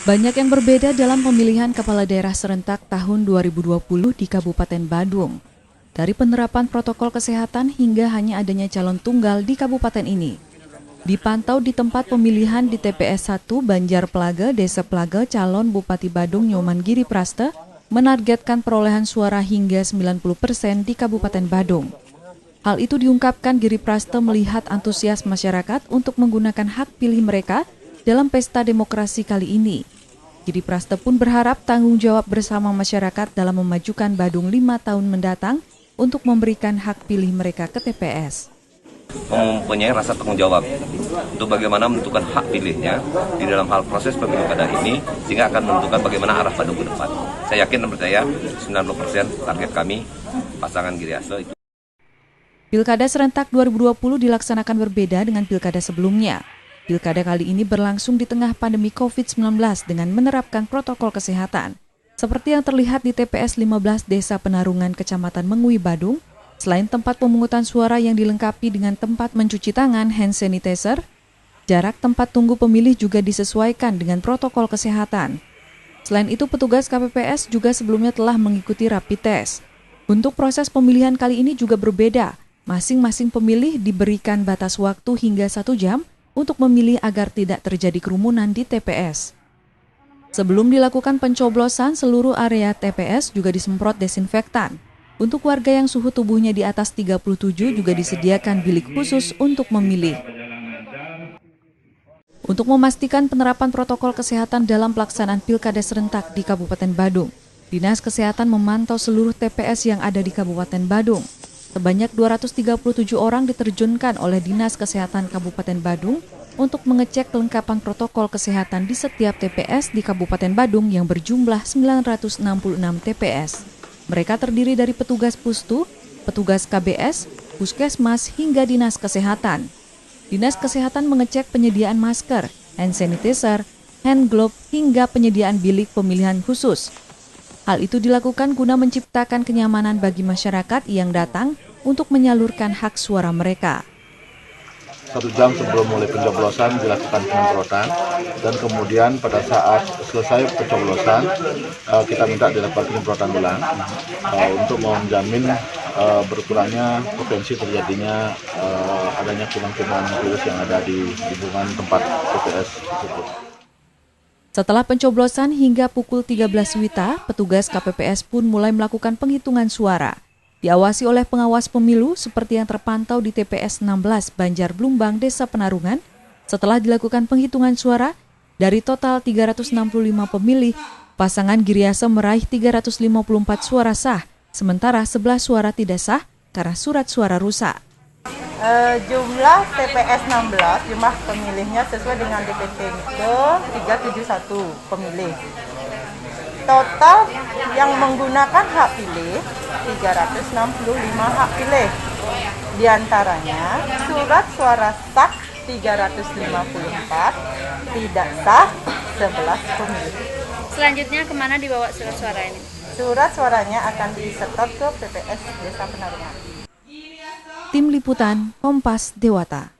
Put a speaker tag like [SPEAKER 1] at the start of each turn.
[SPEAKER 1] Banyak yang berbeda dalam pemilihan kepala daerah serentak tahun 2020 di Kabupaten Badung. Dari penerapan protokol kesehatan hingga hanya adanya calon tunggal di kabupaten ini. Dipantau di tempat pemilihan di TPS 1 Banjar Plaga, Desa Plaga, calon Bupati Badung Nyoman Giri Praste menargetkan perolehan suara hingga 90% di Kabupaten Badung. Hal itu diungkapkan Giri Praste melihat antusias masyarakat untuk menggunakan hak pilih mereka dalam pesta demokrasi kali ini. Giri Praste pun berharap tanggung jawab bersama masyarakat dalam memajukan Badung 5 tahun mendatang untuk memberikan hak pilih mereka ke TPS.
[SPEAKER 2] Mempunyai rasa tanggung jawab untuk bagaimana menentukan hak pilihnya di dalam hal proses pemilu kada ini, sehingga akan menentukan bagaimana arah Badung ke depan. Saya yakin dan percaya 90% target kami pasangan Giri Praste itu.
[SPEAKER 1] Pilkada serentak 2020 dilaksanakan berbeda dengan pilkada sebelumnya. Pilkada kali ini berlangsung di tengah pandemi COVID-19 dengan menerapkan protokol kesehatan. Seperti yang terlihat di TPS 15 Desa Penarungan Kecamatan Mengui Badung, selain tempat pemungutan suara yang dilengkapi dengan tempat mencuci tangan hand sanitizer, jarak tempat tunggu pemilih juga disesuaikan dengan protokol kesehatan. Selain itu, petugas KPPS juga sebelumnya telah mengikuti rapid test. Untuk proses pemilihan kali ini juga berbeda. Masing-masing pemilih diberikan batas waktu hingga 1 jam untuk memilih agar tidak terjadi kerumunan di TPS. Sebelum dilakukan pencoblosan, seluruh area TPS juga disemprot desinfektan. Untuk warga yang suhu tubuhnya di atas 37 juga disediakan bilik khusus untuk memilih. Untuk memastikan penerapan protokol kesehatan dalam pelaksanaan pilkada serentak di Kabupaten Badung, Dinas Kesehatan memantau seluruh TPS yang ada di Kabupaten Badung. Sebanyak 237 orang diterjunkan oleh Dinas Kesehatan Kabupaten Badung untuk mengecek kelengkapan protokol kesehatan di setiap TPS di Kabupaten Badung yang berjumlah 966 TPS. Mereka terdiri dari petugas Pustu, petugas KBS, Puskesmas hingga Dinas Kesehatan. Dinas Kesehatan mengecek penyediaan masker, hand sanitizer, hand glove hingga penyediaan bilik pemilihan khusus. Hal itu dilakukan guna menciptakan kenyamanan bagi masyarakat yang datang untuk menyalurkan hak suara mereka.
[SPEAKER 3] 1 jam sebelum mulai pencoblosan dilakukan penyemprotan, dan kemudian pada saat selesai pencoblosan kita minta dilakukan penyemprotan ulang untuk menjamin berkurangnya potensi terjadinya adanya kuman-kuman virus yang ada di lingkungan tempat TPS tersebut.
[SPEAKER 1] Setelah pencoblosan hingga pukul 13 WITA, petugas KPPS pun mulai melakukan penghitungan suara. Diawasi oleh pengawas pemilu seperti yang terpantau di TPS 16 Banjar Blumbang, Desa Penarungan. Setelah dilakukan penghitungan suara, dari total 365 pemilih, pasangan Giri Praste meraih 354 suara sah, sementara 11 suara tidak sah karena surat suara rusak.
[SPEAKER 4] Jumlah TPS 16, jumlah pemilihnya sesuai dengan DPT ke 371 pemilih. Total yang menggunakan hak pilih 365 hak pilih. Di antaranya surat suara sah 354, tidak sah 11 pemilih.
[SPEAKER 5] Selanjutnya kemana dibawa surat suara ini?
[SPEAKER 4] Surat suaranya akan disetor ke PPS Desa Penarungan.
[SPEAKER 1] Tim Liputan Kompas Dewata.